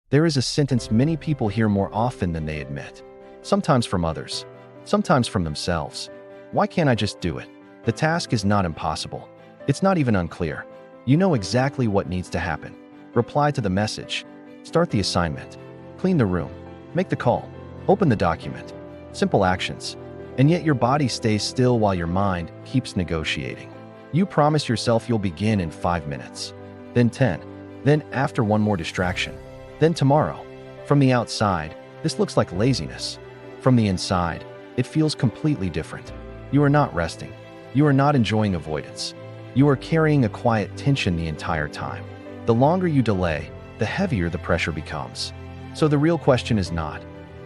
There is a sentence many people hear more often than they admit. Sometimes from others, sometimes from themselves. Why can't I just do it? The task is not impossible. It's not even unclear. You know exactly what needs to happen. Reply to the message. Start the assignment. Clean the room. Make the call. Open the document. Simple actions. And yet your body stays still while your mind keeps negotiating. You promise yourself you'll begin in 5 minutes. Then 10. Then after one more distraction. Then tomorrow. From the outside, this looks like laziness. From the inside, it feels completely different. You are not resting. You are not enjoying avoidance. You are carrying a quiet tension the entire time. The longer you delay, the heavier the pressure becomes. So the real question is not,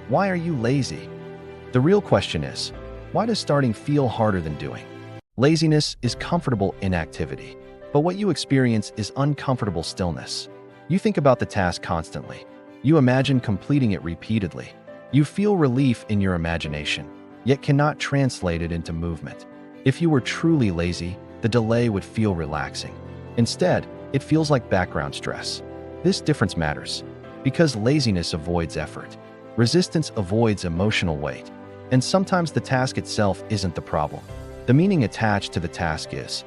why are you lazy? The real question is, why does starting feel harder than doing? Laziness is comfortable inactivity, but what you experience is uncomfortable stillness. You think about the task constantly. You imagine completing it repeatedly. You feel relief in your imagination, yet cannot translate it into movement. If you were truly lazy, the delay would feel relaxing. Instead, it feels like background stress. This difference matters because laziness avoids effort. Resistance avoids emotional weight. And sometimes the task itself isn't the problem. The meaning attached to the task is.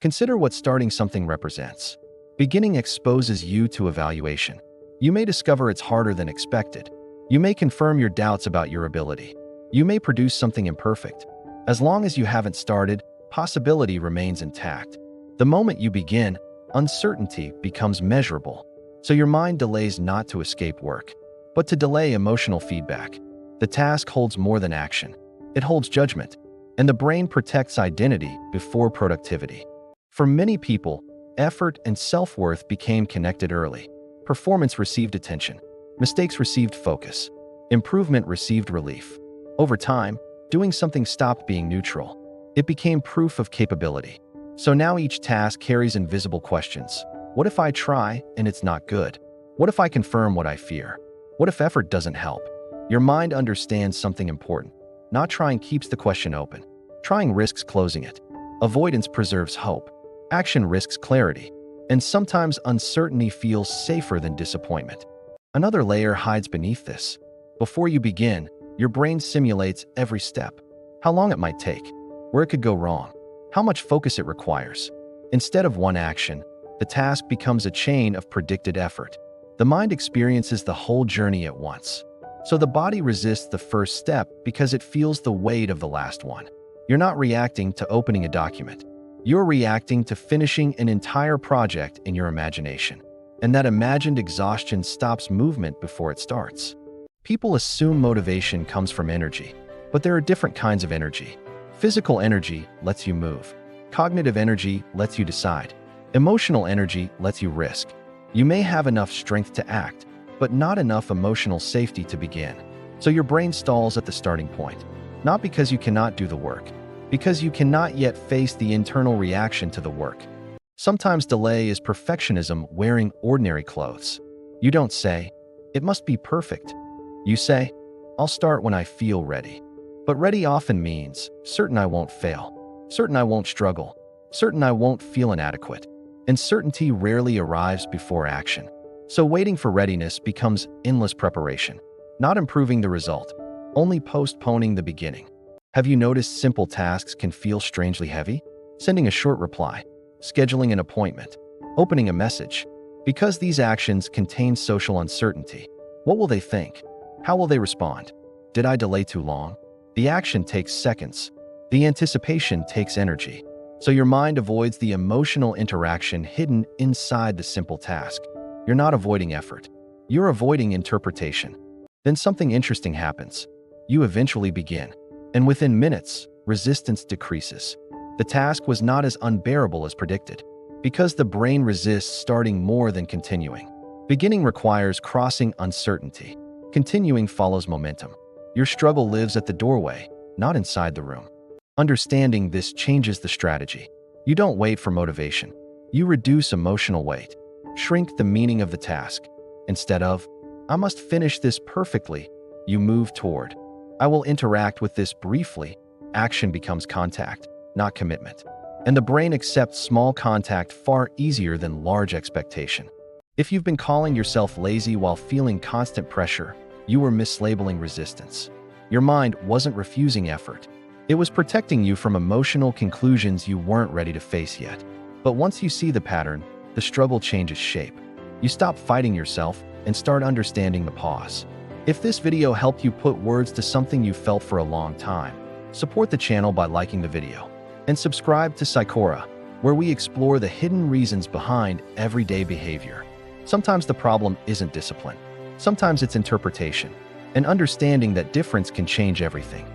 Consider what starting something represents. Beginning exposes you to evaluation. You may discover it's harder than expected. You may confirm your doubts about your ability. You may produce something imperfect. As long as you haven't started, possibility remains intact. The moment you begin, uncertainty becomes measurable. So your mind delays not to escape work, but to delay emotional feedback. The task holds more than action. It holds judgment, and the brain protects identity before productivity. For many people, effort and self-worth became connected early. Performance received attention. Mistakes received focus. Improvement received relief. Over time, doing something stopped being neutral. It became proof of capability. So now each task carries invisible questions. What if I try and it's not good? What if I confirm what I fear? What if effort doesn't help? Your mind understands something important. Not trying keeps the question open. Trying risks closing it. Avoidance preserves hope. Action risks clarity. And sometimes uncertainty feels safer than disappointment. Another layer hides beneath this. Before you begin, your brain simulates every step. How long it might take, where it could go wrong, how much focus it requires. Instead of one action, the task becomes a chain of predicted effort. The mind experiences the whole journey at once. So the body resists the first step because it feels the weight of the last one. You're not reacting to opening a document. You're reacting to finishing an entire project in your imagination. And that imagined exhaustion stops movement before it starts. People assume motivation comes from energy, but there are different kinds of energy. Physical energy lets you move. Cognitive energy lets you decide. Emotional energy lets you risk. You may have enough strength to act, but not enough emotional safety to begin. So your brain stalls at the starting point, not because you cannot do the work, because you cannot yet face the internal reaction to the work. Sometimes delay is perfectionism wearing ordinary clothes. You don't say, "It must be perfect." You say, "I'll start when I feel ready." But ready often means certain I won't fail, certain I won't struggle, certain I won't feel inadequate. And certainty rarely arrives before action. So waiting for readiness becomes endless preparation, not improving the result, only postponing the beginning. Have you noticed simple tasks can feel strangely heavy? Sending a short reply, scheduling an appointment, opening a message. Because these actions contain social uncertainty. What will they think? How will they respond? Did I delay too long? The action takes seconds. The anticipation takes energy. So your mind avoids the emotional interaction hidden inside the simple task. You're not avoiding effort. You're avoiding interpretation. Then something interesting happens. You eventually begin. And within minutes, resistance decreases. The task was not as unbearable as predicted, because the brain resists starting more than continuing. Beginning requires crossing uncertainty. Continuing follows momentum. Your struggle lives at the doorway, not inside the room. Understanding this changes the strategy. You don't wait for motivation. You reduce emotional weight. Shrink the meaning of the task. Instead of, "I must finish this perfectly," you move toward, "I will interact with this briefly." Action becomes contact, not commitment. And the brain accepts small contact far easier than large expectation. If you've been calling yourself lazy while feeling constant pressure, you were mislabeling resistance. Your mind wasn't refusing effort. It was protecting you from emotional conclusions you weren't ready to face yet. But once you see the pattern, the struggle changes shape. You stop fighting yourself and start understanding the pause. If this video helped you put words to something you felt for a long time, support the channel by liking the video. And subscribe to Psychora, where we explore the hidden reasons behind everyday behavior. Sometimes the problem isn't discipline. Sometimes it's interpretation, and understanding that difference can change everything.